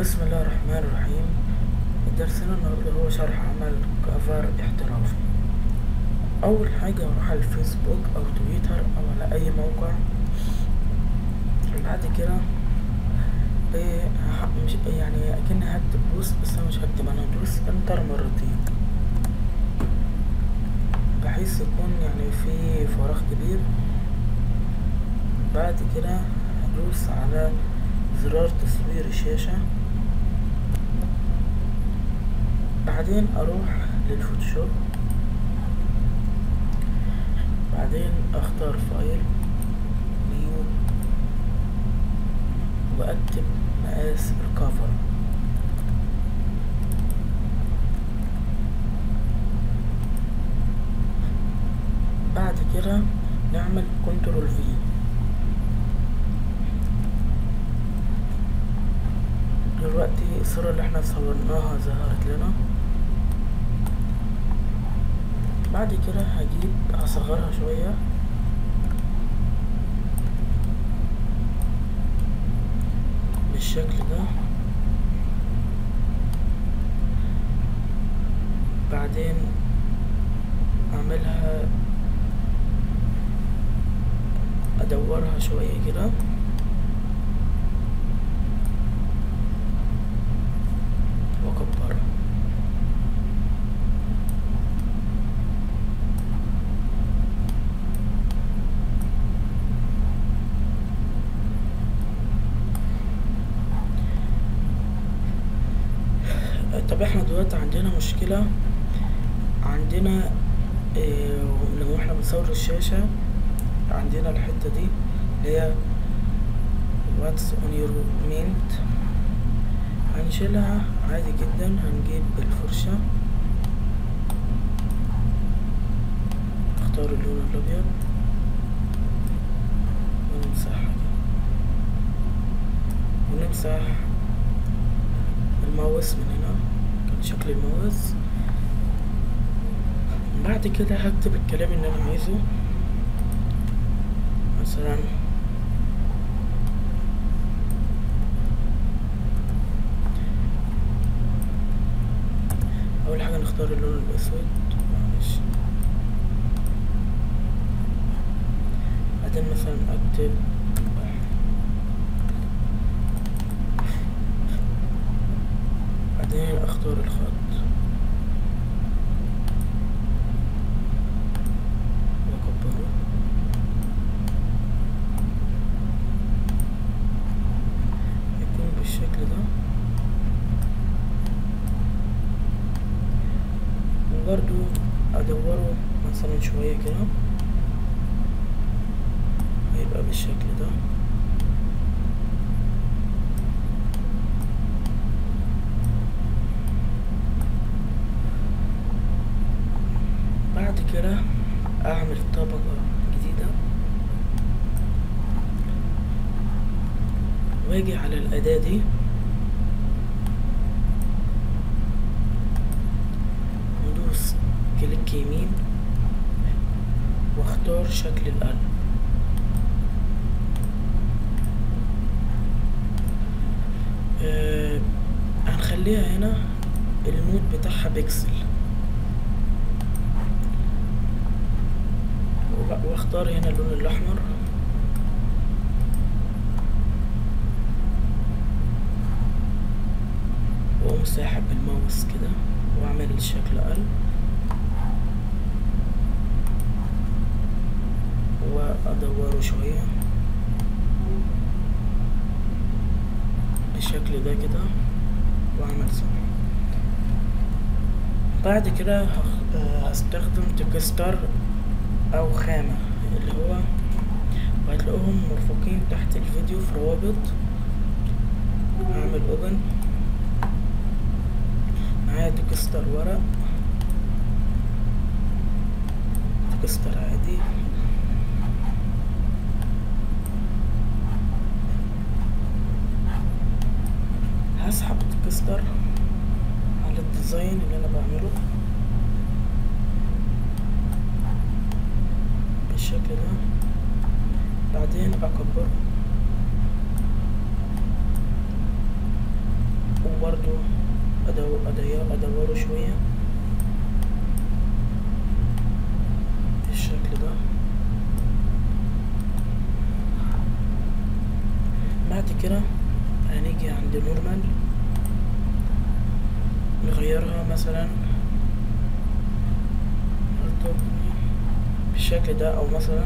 بسم الله الرحمن الرحيم. درسنا النهاردة هو شرح عمل كفر احترافي. أول حاجة أروح على الفيسبوك أو تويتر أو على أي موقع. بعد كده مش يعني أكني هكتب بوست، بس أنا مش هكتب، أنا هدوس انتر مرتين بحيث يكون يعني في فراغ كبير. بعد كده هدوس على زرار تصوير الشاشة، بعدين اروح للفوتوشوب، بعدين اختار فايل نيو واكتب مقاس الكفر. بعد كده نعمل كنترول في. دلوقتي الصورة اللي احنا صورناها ظهرت لنا. بعد كده هصغرها شوية بالشكل ده. بعدين اعملها ادورها شوية كده واكبرها. طب احنا دلوقتي عندنا مشكلة، عندنا لو احنا بنصور الشاشة عندنا الحتة دي اللي هي what's on your mint، هنشيلها عادي جدا. هنجيب الفرشة، نختار اللون الابيض ونمسحها ونمسح الماوس من هنا. كان شكل الماوس. بعد كده هكتب الكلام اللي انا عايزه، مثلا اول حاجه نختار اللون الاسود، معلش. بعدين مثلا اكتب بعدين اختار الخط واكبره. يكون بالشكل ده. وبرضو ادوره مثلا شوية كده هيبقى بالشكل ده. بعد كده اعمل طبقة جديدة واجي على الاداة دي ندوس كليك يمين واختار شكل القلب. هنخليها هنا المود بتاعها بيكسل، واختار هنا اللون الاحمر واقوم ساحب بالماوس كده واعمل شكل قلب وادوره شوية بالشكل ده كده واعمل صح. بعد كده هستخدم تكستر او خامة اللي هو، وهتلاقوهم مرفوقين تحت الفيديو في روابط. هعمل اوبن، معايا تكستر ورق، تكستر عادي، هسحب التكستر على الديزاين اللي انا بعمله بالشكل ده. بعدين اكبره ادوره شوية بالشكل ده. بعد كده هنيجي عند نورمال نغيرها مثلا بالشكل ده، او مثلا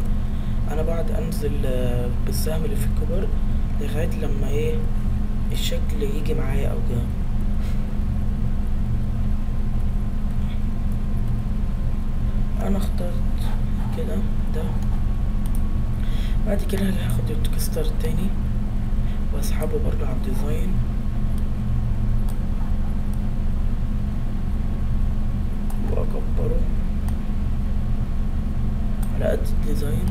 انا بعد انزل بالسهم اللي في الكيبورد لغاية لما ايه الشكل يجي معايا او كده. انا اخترت كده ده. بعد كده هاخد التكستر التاني واسحبه برضو على الديزاين واكبره على قد الديزاين.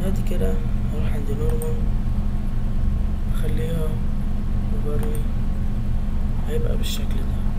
بعد كده هروح عند نورمال اخليها اوفرلي، هيبقى بالشكل ده.